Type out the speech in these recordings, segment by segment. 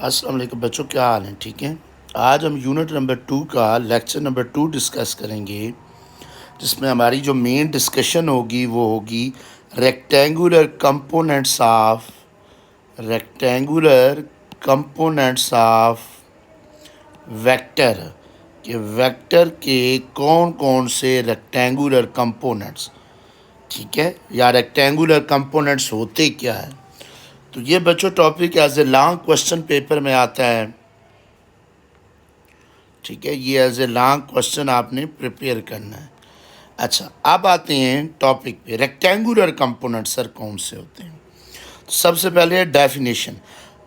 अस्सलाम वालेकुम बच्चों, क्या हाल है? ठीक है। आज हम यूनिट नंबर 2 का लेक्चर नंबर 2 डिस्कस करेंगे, जिसमें हमारी जो मेन डिस्कशन होगी वो होगी रेक्टेंगुलर कंपोनेंट्स ऑफ वेक्टर कि वेक्टर के कौन कौन से रेक्टेंगुलर कंपोनेंट्स, ठीक है, या रेक्टेंगुलर कंपोनेंट्स होते क्या है। तो ये बच्चों topic as a long question paper में आता है, ठीक है। ये एज ए लॉन्ग क्वेश्चन आपने प्रिपेयर करना है। अच्छा, अब आते हैं टॉपिक पे, रेक्टेंगुलर कंपोनेंट सर कौन से होते हैं। तो सबसे पहले definition,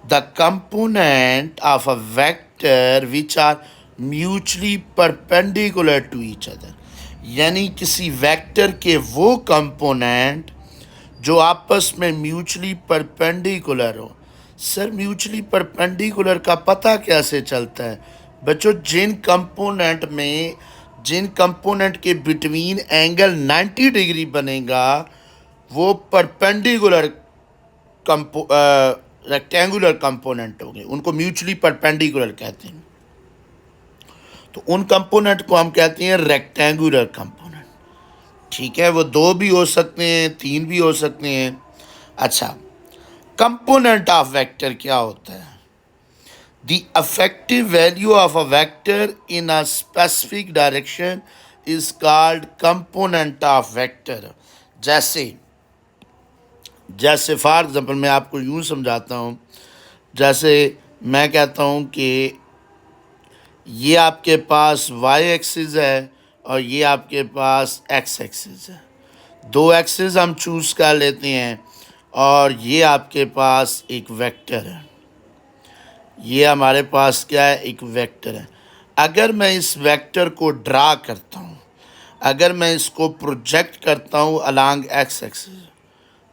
the component of a vector which are mutually perpendicular to each other, यानी किसी वेक्टर के वो कंपोनेंट जो आपस में म्यूचुअली परपेंडिकुलर हो। सर म्यूचुअली परपेंडिकुलर का पता कैसे चलता है बच्चों? जिन कंपोनेंट के बिटवीन एंगल 90 डिग्री बनेगा वो परपेंडिकुलर रेक्टेंगुलर कंपोनेंट होंगे, उनको म्यूचुअली परपेंडिकुलर कहते हैं। तो उन कंपोनेंट को हम कहते हैं रेक्टेंगुलर कंपोनेंट, ठीक है। वो 2 भी हो सकते हैं, 3 भी हो सकते हैं। अच्छा, कंपोनेंट ऑफ वेक्टर क्या होता है? The effective value of a vector in a specific direction is called component of vector। जैसे फॉर एग्जांपल मैं आपको यूँ समझाता हूँ। जैसे मैं कहता हूँ कि ये आपके पास y एक्सिस है और ये आपके पास x एक्सिस है। 2 एक्सिस हम चूज़ कर लेते हैं और ये आपके पास एक वेक्टर है। ये हमारे पास क्या है? एक वेक्टर है। अगर मैं इस वेक्टर को ड्रा करता हूँ, अगर मैं इसको प्रोजेक्ट करता हूँ अलॉन्ग एक्स एक्सिस,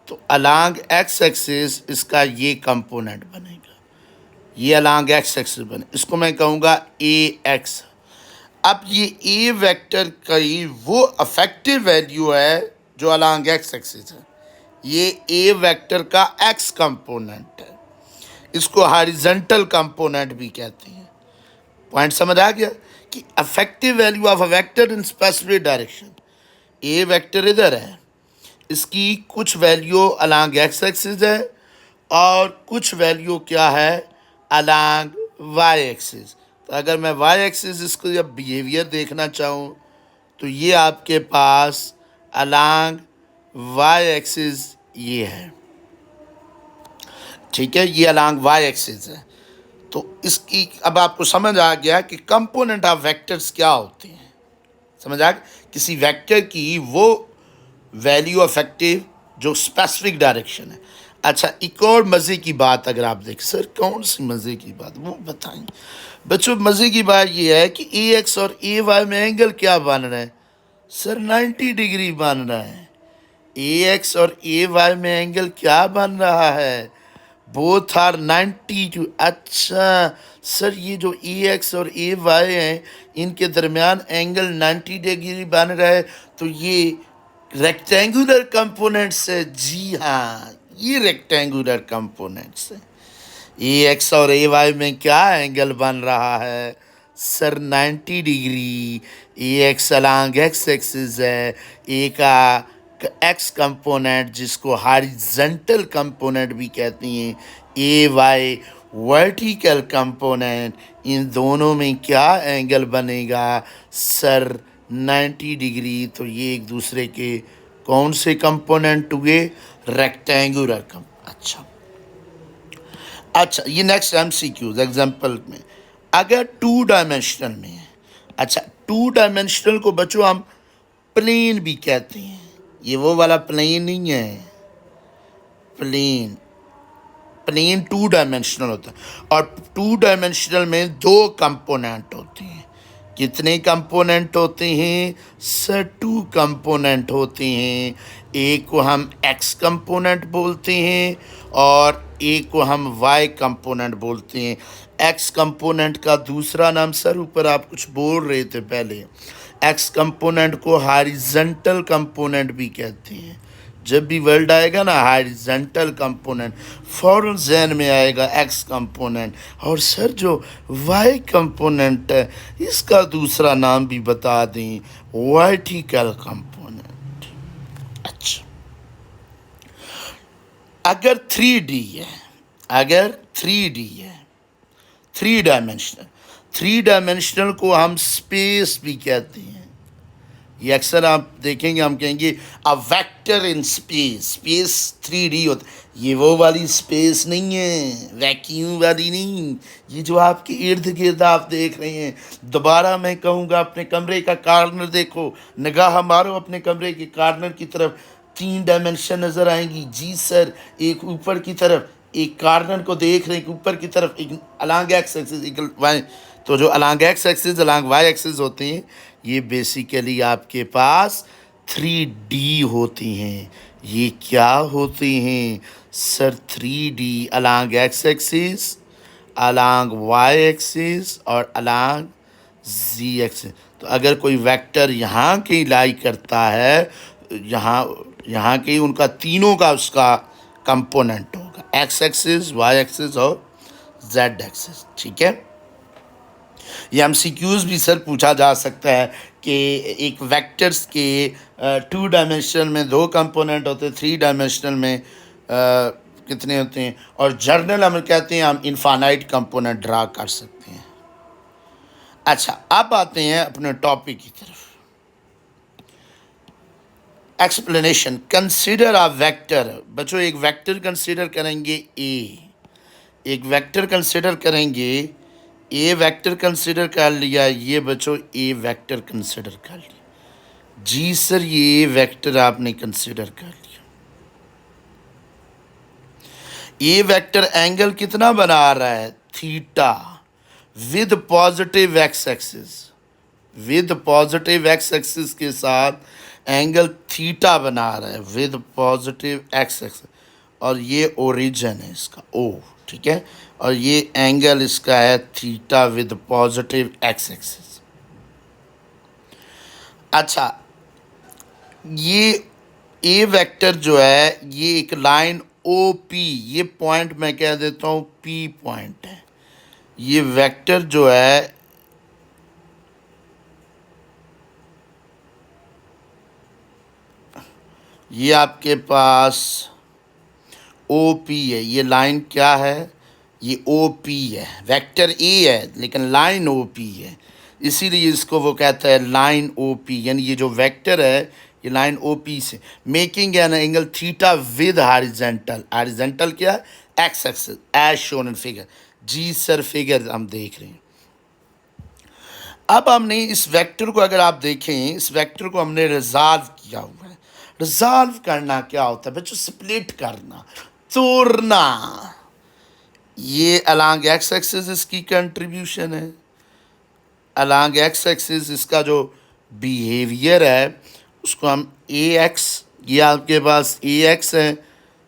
तो अलॉन्ग एक्स एक्सिस इसका ये कंपोनेंट बनेगा, ये अलॉन्ग एक्स एक्सिस बने, इसको मैं कहूँगा ए एक्स। अब ये ए वेक्टर की वो अफेक्टिव वैल्यू है जो अलॉन्ग एक्स एक्सिस है। ये ए वेक्टर का एक्स कंपोनेंट है, इसको हॉरिजॉन्टल कंपोनेंट भी कहते हैं। पॉइंट समझ आ गया कि affective value of a vector in specific direction. A vector इधर है, इसकी कुछ वैल्यू अलॉन्ग एक्स एक्सिस है और कुछ वैल्यू क्या है? Along y axis. तो अगर मैं वाई एक्सिस इसको जब बिहेवियर देखना चाहूँ तो ये आपके पास अलॉन्ग वाई एक्सिस ये है, ठीक है, ये अलॉन्ग वाई एक्सिस है। तो इसकी अब आपको समझ आ गया कि कंपोनेंट ऑफ वेक्टर्स क्या होते हैं। समझ आ गया किसी वेक्टर की वो वैल्यू अफेक्टिव जो स्पेसिफिक डायरेक्शन है। अच्छा, एक और मज़े की बात अगर आप देखें, सर कौन सी मज़े की बात वो बताएं बच्चों। मज़े की बात ये है कि ए एक्स और ए वाई में एंगल क्या बन रहा है? सर 90 डिग्री बन रहा है। ए एक्स और ए वाई में एंगल क्या बन रहा है? Both are 92। अच्छा सर, ये जो ए एक्स और ए वाई हैं इनके दरमियान एंगल 90 डिग्री बन रहा है, तो ये रेक्टेंगुलर कंपोनेंट्स है। जी हाँ, ये रेक्टेंगुलर कंपोनेंट्स है। ए एक्स और ए वाई में क्या एंगल बन रहा है? सर 90 डिग्री। A x along x axis है, ए का एक्स कंपोनेंट जिसको हॉरिजॉन्टल कंपोनेंट भी कहते हैं, ए वाई वर्टिकल कंपोनेंट, इन दोनों में क्या एंगल बनेगा? सर 90 डिग्री। तो ये एक दूसरे के कौन से कंपोनेंट हुए? रेक्टेंगुलर अच्छा, ये नेक्स्ट MCQ एग्जाम्पल में अगर 2 डायमेंशनल में है। अच्छा, 2 डायमेंशनल को बच्चों हम प्लेन भी कहते हैं। ये वो वाला प्लेन नहीं है, प्लेन 2 डायमेंशनल होता है और 2 डायमेंशनल में 2 कंपोनेंट होते हैं। कितने कंपोनेंट होते हैं? सर 2 कंपोनेंट होते हैं। एक को हम एक्स कंपोनेंट बोलते हैं और एक को हम वाई कंपोनेंट बोलते हैं। एक्स कंपोनेंट का दूसरा नाम, सर ऊपर आप कुछ बोल रहे थे पहले, एक्स कंपोनेंट को हॉरिजॉन्टल कंपोनेंट भी कहते हैं। जब भी वर्ड आएगा ना हॉरिजॉन्टल कंपोनेंट, फौरन जहन में आएगा एक्स कंपोनेंट। और सर जो वाई कंपोनेंट है इसका दूसरा नाम भी बता दें, वर्टिकल कंपोनेंट। अच्छा, अगर 3D है, अगर 3D है, 3 डायमेंशनल, 3 डायमेंशनल को हम स्पेस भी कहते हैं। ये अक्सर आप देखेंगे हम कहेंगे a vector in space, space 3D होता है। ये वो वाली स्पेस नहीं है, वैक्यूम वाली नहीं, ये जो आपके इर्द गिर्द आप देख रहे हैं। दोबारा मैं कहूँगा अपने कमरे का कार्नर देखो, निगाह मारो अपने कमरे के कार्नर की तरफ, 3 डायमेंशन नज़र आएंगी। जी सर, एक ऊपर की तरफ, एक कार्नर को देख रहे हैं ऊपर की तरफ, एक अलॉन्ग एक्स एक्सिस, एक वाई। तो जो along x axis along y axis होते हैं ये बेसिकली आपके पास 3D होती हैं। ये क्या होती हैं sir? 3D along x axis, along y axis और अलॉन्ग जी एक्सिस। तो अगर कोई वेक्टर यहाँ की लाई करता है, यहाँ के उनका तीनों का उसका कंपोनेंट होगा, एक्स एक्सिस, वाई एक्सिस और जेड एक्सिस। ठीक है, ये MCQs भी सर पूछा जा सकता है कि एक वेक्टर्स के 2 डायमेंशनल में 2 कंपोनेंट होते हैं, 3 डायमेंशनल में कितने होते हैं, और जर्नल हम कहते हैं हम इनफाइनाइट कंपोनेंट ड्रा कर सकते हैं। अच्छा, अब आते हैं अपने टॉपिक की तरफ। Explanation, consider a vector. बच्चों एक वेक्टर कंसिडर करेंगे ए, एक वेक्टर कंसिडर करेंगे, ए वेक्टर कंसिडर कर लिया, ये बच्चों ए वेक्टर कंसिडर कर लिया। जी सर, ये वेक्टर आपने कंसिडर कर लिया। ए वेक्टर एंगल कितना बना रहा है? Theta, with positive x axis, with positive x axis के साथ एंगल थीटा बना रहा है, विद पॉजिटिव एक्स एक्सिस। और ये ओरिजिन है इसका, ओ, ठीक है, और ये एंगल इसका है theta with positive x axis. अच्छा, ये ए वेक्टर जो है ये एक लाइन ओ पी, ये पॉइंट मैं कह देता हूँ पी पॉइंट है। ये वेक्टर जो है ये आपके पास ओ पी है। ये लाइन क्या है? ये ओ पी है, वेक्टर ए है लेकिन लाइन ओ पी है, इसीलिए इसको वो कहता है लाइन ओ पी। यानी ये जो वेक्टर है ये लाइन ओ पी से making an angle theta with horizontal, horizontal क्या है? X axis, as shown in figure. जी सर, फिगर हम देख रहे हैं। अब हमने इस वेक्टर को, अगर आप देखें इस वेक्टर को हमने रिजॉल्व किया हुआ है। रिजॉल्व करना क्या होता है बच्चों? स्प्लिट करना, तोड़ना। ये अलॉन्ग एक्स एक्सिस इसकी कंट्रीब्यूशन है, अलॉन्ग एक्स एक्सिस इसका जो बिहेवियर है उसको हम ए एक्स, ये आपके पास ए एक्स है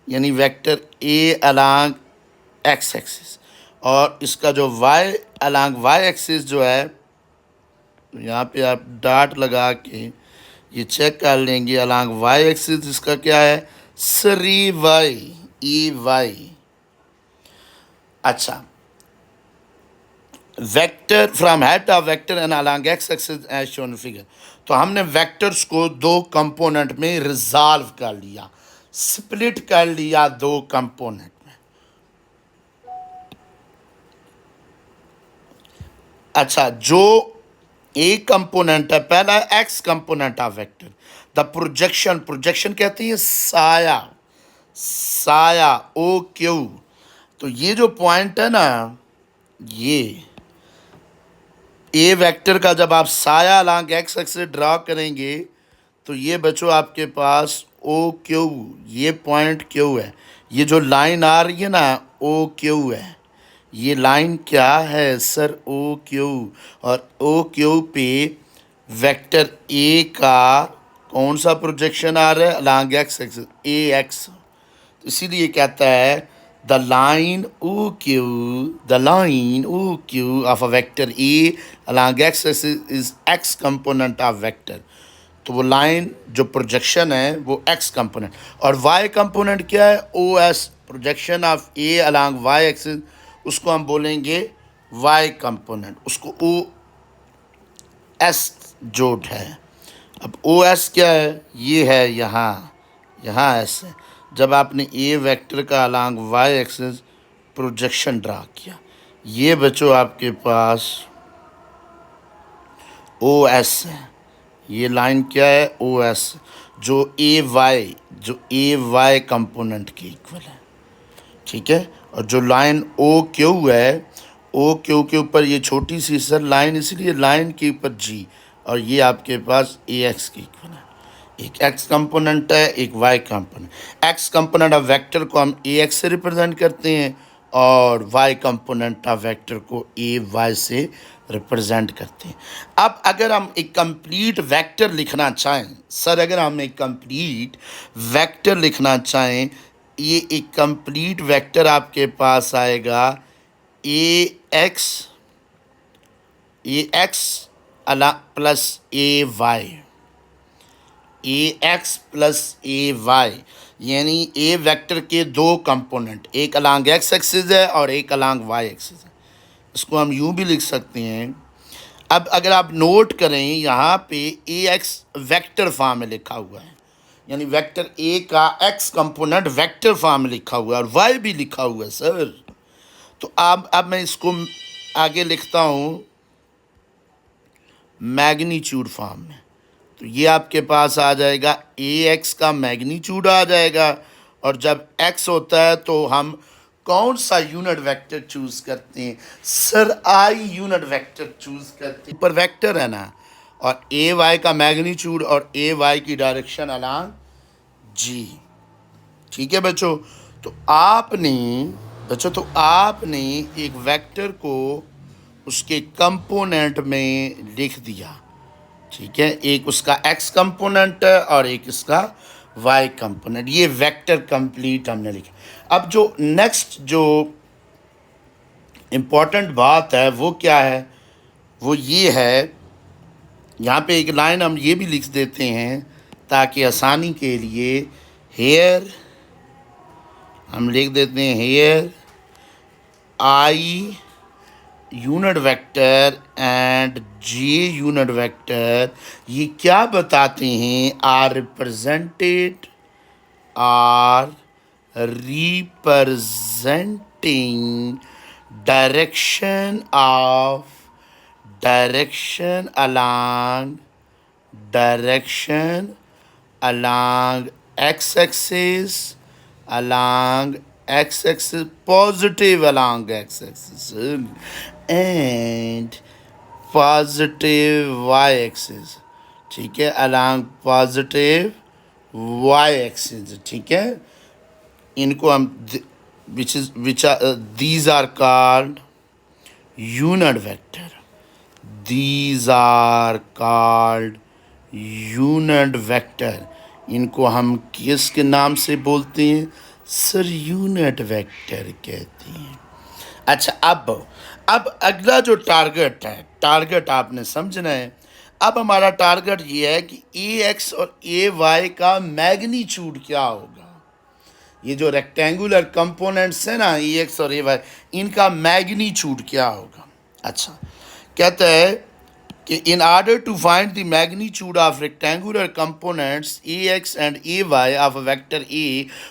यानी vector A along x axis, और इसका जो वाई अलॉन्ग वाई एक्सिस जो है, यहाँ पे आप डॉट लगा के ये चेक कर लेंगे, अलॉन्ग वाई एक्सिस इसका क्या है? Sorry y, e y. अच्छा, vector from head of vector and along x axis as shown figure. तो हमने वेक्टर्स को 2 कंपोनेंट में रिजॉल्व कर लिया, स्प्लिट कर लिया 2 कंपोनेंट में। अच्छा, जो एक कंपोनेंट है, पहला x component of vector, the projection, projection कहती है साया, साया ओ क्यू। तो ये जो पॉइंट है ना, ये ए वेक्टर का जब आप साया अलॉन्ग एक्स एक्सिस ड्रा करेंगे तो ये बच्चों आपके पास ओ क्यू, ये पॉइंट क्यू है। ये जो लाइन आ रही है ना ओ क्यू है, ये लाइन क्या है सर? O Q. और ओ क्यू पे वेक्टर ए का कौन सा प्रोजेक्शन आ रहा है? अलॉन्ग एक्स एक्सिस, ए एक्स। तो इसीलिए कहता है the line OQ, the line OQ of a vector A along x axis is x component of vector। तो वो लाइन जो प्रोजेक्शन है वो एक्स कंपोनेंट, और वाई कंपोनेंट क्या है, O S, projection of A along y axis, उसको हम बोलेंगे वाई कंपोनेंट, उसको ओ एस जोड़ है। अब ओ एस क्या है, ये है यहाँ एस है। जब आपने ए वेक्टर का along y axis projection draw किया, ये बच्चों आपके पास ओ एस है। ये लाइन क्या है, ओ एस, जो ए वाई कंपोनेंट के इक्वल है, ठीक है। और जो लाइन ओ क्यू है, ओ क्यू के ऊपर ये छोटी सी सर लाइन, इसलिए लाइन के ऊपर जी, और ये आपके पास ए एक्स के इक्वल है। एक एक्स कंपोनेंट है, एक y component. X component of vector को हम ए एक्स से रिप्रेजेंट करते हैं, और वाई कंपोनेंट ऑफ वेक्टर को ए वाई से रिप्रेजेंट करते हैं। अब अगर हम एक कंप्लीट वेक्टर लिखना चाहें, सर अगर हम एक कंप्लीट वेक्टर लिखना चाहें, ये एक कंप्लीट वेक्टर आपके पास आएगा ए एक्स प्लस ए एक्स प्लस ए वाई, यानी ए वेक्टर के दो कंपोनेंट, एक अलॉन्ग एक्स एक्सिस है और एक अलॉन्ग वाई एक्सिस है। इसको हम यूँ भी लिख सकते हैं। अब अगर आप नोट करें, यहाँ पे ए एक्स वेक्टर फॉर्म में लिखा हुआ है, यानी वेक्टर ए का एक्स कंपोनेंट वेक्टर फॉर्म में लिखा हुआ है, और वाई भी लिखा हुआ है सर। तो अब मैं इसको आगे लिखता हूँ मैग्नीट्यूड फॉर्म में। तो ये आपके पास आ जाएगा, ए एक्स का मैग्नीट्यूड आ जाएगा, और जब एक्स होता है तो हम कौन सा यूनिट वेक्टर चूज करते हैं, sir I unit vector choose करते हैं। ऊपर वेक्टर है ना, और ए वाई का मैग्नीट्यूड और ए वाई की डायरेक्शन अलॉन्ग जी, ठीक है बच्चों। तो आपने एक वेक्टर को उसके कंपोनेंट में लिख दिया, ठीक है। एक उसका एक्स कंपोनेंट है और एक इसका वाई कंपोनेंट, ये वेक्टर कंप्लीट हमने लिखा। अब जो नेक्स्ट जो इम्पोर्टेंट बात है वो क्या है, वो ये है, यहाँ पे एक लाइन हम ये भी लिख देते हैं ताकि आसानी के लिए, हेयर हम लिख देते हैं, here i unit vector and j unit vector, ये क्या बताते हैं, are representing direction along x-axis, positive along x-axis, and positive y-axis, ठीक है, along positive y-axis, ठीक है। इनको हम these are called unit vector. These are called unit vector. इनको हम किसके नाम से बोलते हैं, सर यूनिट वेक्टर कहते हैं। अच्छा, अब अगला जो टारगेट आपने समझना है। अब हमारा टारगेट ये है कि ए एक्स और ए वाई का मैग्नीट्यूड क्या होगा। ये जो रेक्टेंगुलर कंपोनेंट्स हैं ना, ए एक्स और ए वाई, इनका मैग्नीट्यूड क्या होगा। अच्छा, कहता है कि in order to find the magnitude of rectangular components ax and ay of a vector A,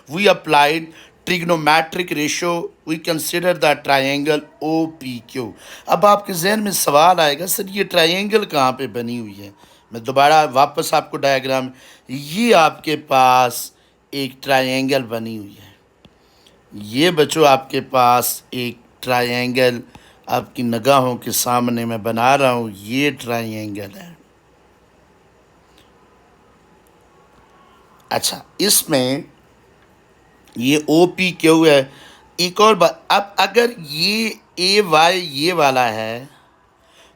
we applied trigonometric ratio. We consider the triangle OPQ. अब आपके जहन में सवाल आएगा, सर ये ट्रायंगल कहाँ पे बनी हुई है। मैं दोबारा वापस आपको डायग्राम, ये आपके पास एक ट्रायंगल बनी हुई है। ये बच्चों आपके पास एक ट्रायंगल आपकी निगाहों के सामने मैं बना रहा हूँ, ये ट्रायंगल है। अच्छा, इसमें ये ओ पी क्यू है। एक और बात, अब अगर ये ए वाई ये वाला है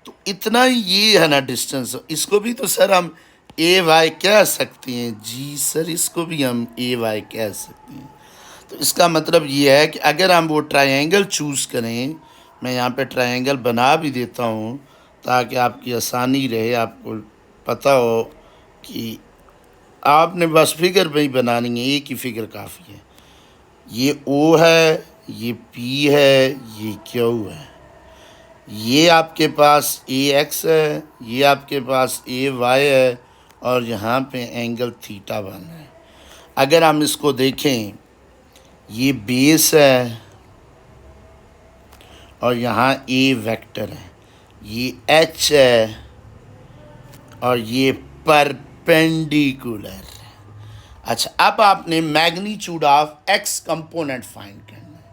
तो इतना ही ये है ना डिस्टेंस, इसको भी तो सर हम ए वाई कह सकते हैं। जी सर, इसको भी हम ए वाई कह सकते हैं। तो इसका मतलब ये है कि अगर हम वो ट्रायंगल चूज़ करें, मैं यहाँ पे ट्रायंगल बना भी देता हूँ ताकि आपकी आसानी रहे, आपको पता हो कि आपने बस फिगर नहीं बनानी है, एक ही फिगर काफ़ी है। ये ओ है, ये पी है, ये क्यू है। ये आपके पास ए एक्स है, ये आपके पास ए वाई है, और यहाँ पे एंगल थीटा बन है। अगर हम इसको देखें, ये बेस है और यहाँ ए वेक्टर है, ये एच है और ये परपेंडिकुलर है। अच्छा, अब आपने magnitude of x component find करना है,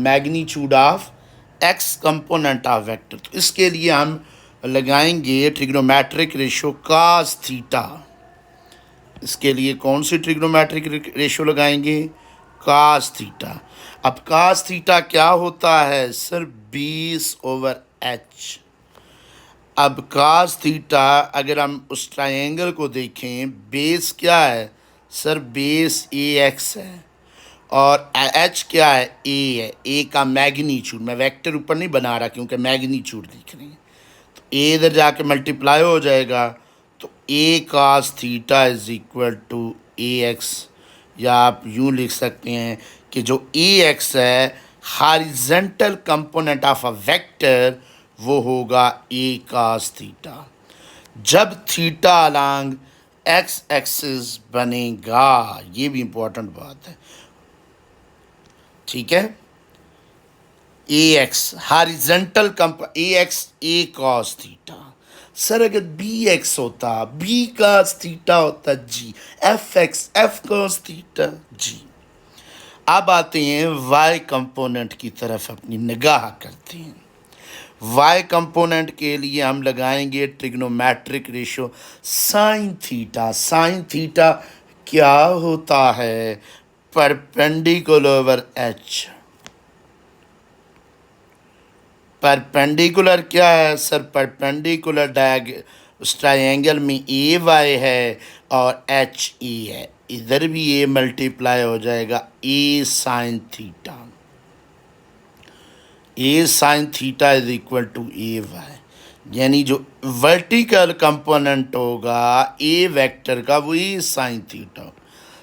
magnitude of x component of vector. तो इसके लिए हम लगाएंगे ट्रिग्नोमेट्रिक रेशियो cos थीटा। इसके लिए कौन सी ट्रिग्नोमेट्रिक रेशियो लगाएंगे? cos theta. अब cos थीटा क्या होता है सर? 20/h। अब cos थीटा अगर हम उस ट्रायंगल को देखें, बेस क्या है सर? बेस ए एक्स है और एच क्या है? ए है। ए का मैग्नीट्यूड, मैं वेक्टर ऊपर नहीं बना रहा क्योंकि मैग्नीट्यूड लिख रही है, तो ए इधर जाके मल्टीप्लाई हो जाएगा, तो a cos theta is equal to a x. या आप यूँ लिख सकते हैं कि जो ए एक्स है horizontal component of a vector, वो होगा ए cos थीटा। जब थीटा अलोंग एक्स एक्सिस बनेगा, ये भी इंपॉर्टेंट बात है, ठीक है। A x horizontal a x a cos theta. Sir अगर बी एक्स होता, बी cos थीटा होता जी, f x f cos theta जी। अब आते हैं वाई कंपोनेंट की तरफ, अपनी निगाह करते हैं। वाई कंपोनेंट के लिए हम लगाएंगे trigonometric ratio sine theta. Sine theta क्या होता है? Perpendicular H. परपेंडिकुलर क्या है सर? परपेंडिकुलर उस ट्रायंगल में ए वाई है और एच ई है, इधर भी ए मल्टीप्लाई हो जाएगा, a sine theta. A sine theta is equal to a y, यानी जो वर्टिकल कंपोनेंट होगा ए वेक्टर का, वो ए साइन थीटा।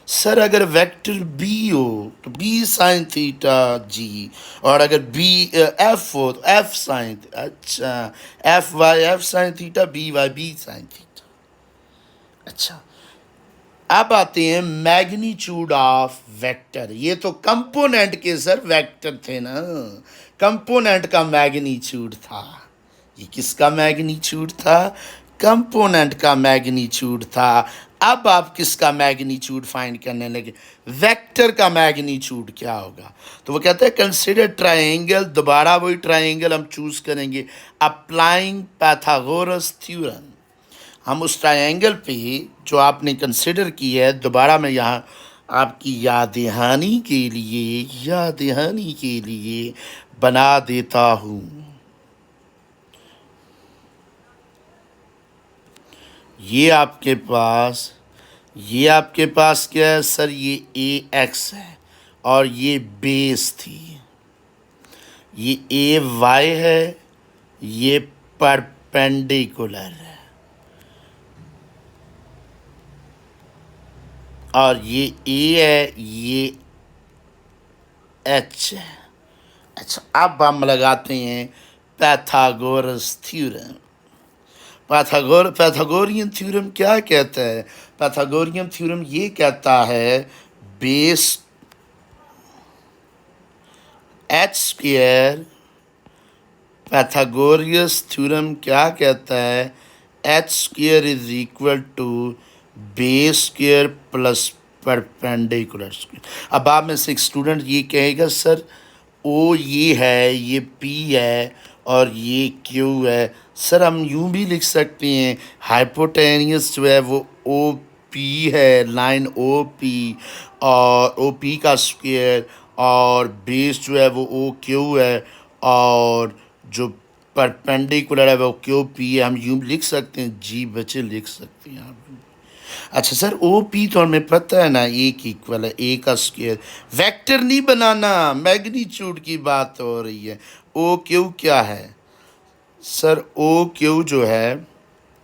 सर अगर वेक्टर बी हो तो बी साइन थीटा जी, और अगर बी एफ हो तो एफ साइन, अच्छा, F y F sine theta, B y B sine theta. अच्छा, अब आते हैं मैग्नीट्यूड ऑफ वेक्टर। ये तो कंपोनेंट के सर वेक्टर थे ना, कंपोनेंट का मैग्नीट्यूड था। ये किसका मैग्नीट्यूड था? कंपोनेंट का मैग्नीट्यूड था। अब आप किसका मैग्नीट्यूड फाइंड करने लगे? वेक्टर का मैग्नीट्यूड क्या होगा? तो वो कहते हैं कंसिडर ट्रायंगल, दोबारा वही ट्रायंगल हम चूज करेंगे, अप्लाइंग पाइथागोरस थ्योरम। हम उस ट्रायंगल पे जो आपने कंसिडर की है, दोबारा मैं यहाँ आपकी याद दहानी के लिए बना देता हूँ। ये आपके पास क्या है सर? ये ए एक्स है और ये बेस थी, ये ए वाई है, ये परपेंडिकुलर है, और ये ए है, ये एच है। अच्छा, अब हम लगाते हैं पाइथागोरस थ्योरम। पाइथागोरियन थ्योरम क्या कहता है? पाइथागोरियन थ्योरम ये कहता है base h square. Pythagoras theorem क्या कहता है? H square is equal to base square plus perpendicular square. अब आप में से एक स्टूडेंट ये कहेगा सर ओ ये है, ये पी है और ये क्यू है। सर हम यूं भी लिख सकते हैं, हाइपोटेनियस जो है वो ओ पी है, लाइन ओ पी, और ओ पी का स्क्वायर, और बेस जो है वो ओ क्यू है, और जो परपेंडिकुलर है वो क्यू पी है। हम यूं लिख सकते हैं जी बच्चे, लिख सकते हैं आप। अच्छा सर ओ पी तो हमें पता है ना, एक इक्वल है ए का स्क्वायर। वेक्टर नहीं बनाना, मैग्नीट्यूड की बात हो रही है। ओ क्यू क्या है सर? ओ क्यू जो है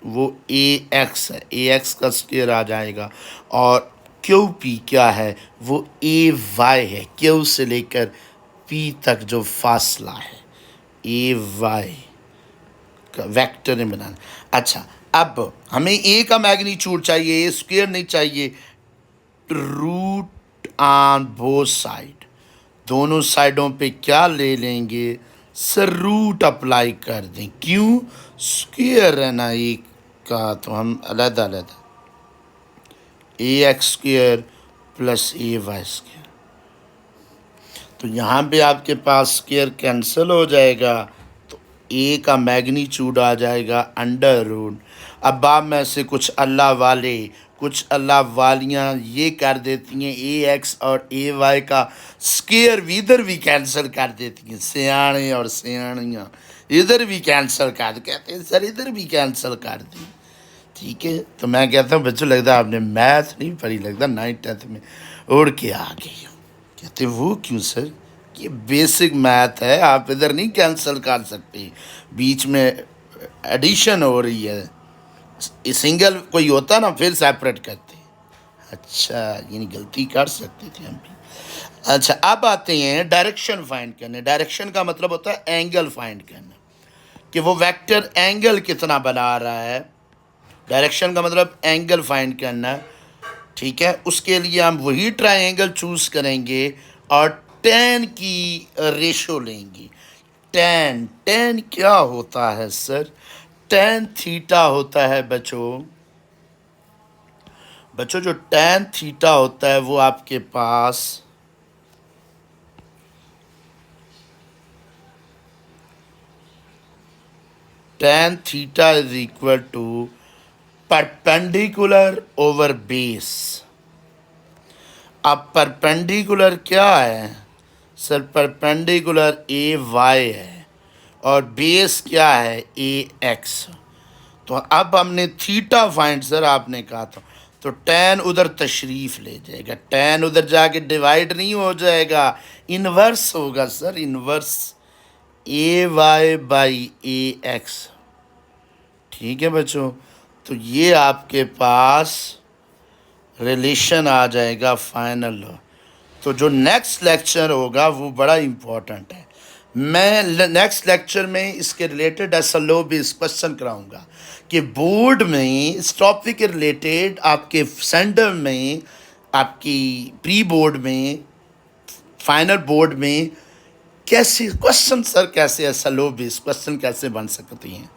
वो ए एक्स है, ए एक्स का स्क्वायर आ जाएगा। और क्यू पी क्या है, वो ए वाई है, क्यू से लेकर पी तक जो फासला है ए वाई का वेक्टर ने बनाना। अच्छा, अब हमें ए का मैग्नीट्यूड चाहिए, ए स्क्वायर नहीं चाहिए। रूट ऑन बोथ साइड, दोनों साइडों पे क्या ले लेंगे सर, रूट अप्लाई कर दें। क्यों, स्क्वायर है ना एक का, तो हम अलग अलग ए एक्स स्क्वायर प्लस ए वाई स्क्वायर, तो यहाँ पे आपके पास स्क्वायर कैंसिल हो जाएगा, तो ए का मैग्नीट्यूड आ जाएगा अंडर रूट। अब आप में से कुछ अल्लाह वाले, कुछ अल्लाह वालियाँ ये कर देती हैं ए एक्स और ए वाई का स्क्वायर भी इधर भी कैंसिल कर देती हैं। सियाणे और सियाणियाँ इधर भी कैंसिल कर, कहते हैं सर इधर भी कैंसिल कर दी। ठीक है, तो मैं कहता हूँ बच्चों लगता है आपने मैथ नहीं पढ़ी, लगता 9th-10th में उड़ के आ गई हो। कहते वो क्यों सर, ये बेसिक मैथ है, आप इधर नहीं कैंसिल कर सकते, बीच में एडिशन हो रही है, सिंगल कोई होता ना फिर सेपरेट करते। अच्छा, यानी गलती कर सकते थे हम भी। अच्छा, अब आते हैं डायरेक्शन फाइंड करने। डायरेक्शन का मतलब होता है एंगल फाइंड करना, कि वो वेक्टर एंगल कितना बना रहा है। डायरेक्शन का मतलब एंगल फाइंड करना, ठीक है। उसके लिए हम वही ट्रायंगल चूज करेंगे और tan की रेशो लेंगे। tan क्या होता है सर, tan थीटा होता है बच्चों। जो tan थीटा होता है वो आपके पास tan theta is equal to perpendicular over base. अब परपेंडिकुलर क्या है सर, परपेंडिकुलर ए वाई है और बेस क्या है ए एक्स। तो अब हमने थीटा फाइंड सर आपने कहा था, तो tan उधर तशरीफ ले जाएगा, tan उधर जाके डिवाइड नहीं हो जाएगा, इन्वर्स होगा sir, inverse A y by A x. ठीक है बच्चों, तो ये आपके पास रिलेशन आ जाएगा फाइनल। तो जो नेक्स्ट लेक्चर होगा वो बड़ा इम्पोर्टेंट है। मैं नेक्स्ट लेक्चर में इसके रिलेटेड SLO बेस्ड क्वेश्चन कराऊंगा कि बोर्ड में इस टॉपिक के रिलेटेड आपके सेंटर में, आपकी प्री बोर्ड में, फाइनल बोर्ड में कैसे क्वेश्चन सर, कैसे SLO बेस्ड क्वेश्चन कैसे बन सकते हैं।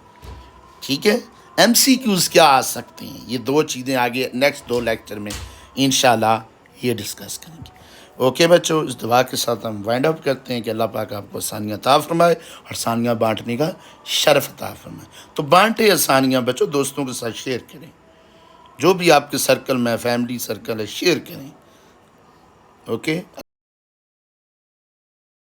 ठीक है, MCQs क्या आ सकते हैं, ये दो चीज़ें आगे नेक्स्ट 2 लेक्चर में इंशाल्लाह ये डिस्कस करेंगे। ओके बच्चों, इस दुआ के साथ हम वाइंड अप करते हैं कि अल्लाह पाक आपको आसानियाँ अता फरमाए और आसानियाँ बांटने का शर्फ अता फरमाए। तो बांटे आसानियाँ बच्चों, दोस्तों के साथ शेयर करें, जो भी आपके सर्कल में फैमिली सर्कल है शेयर करें। ओके।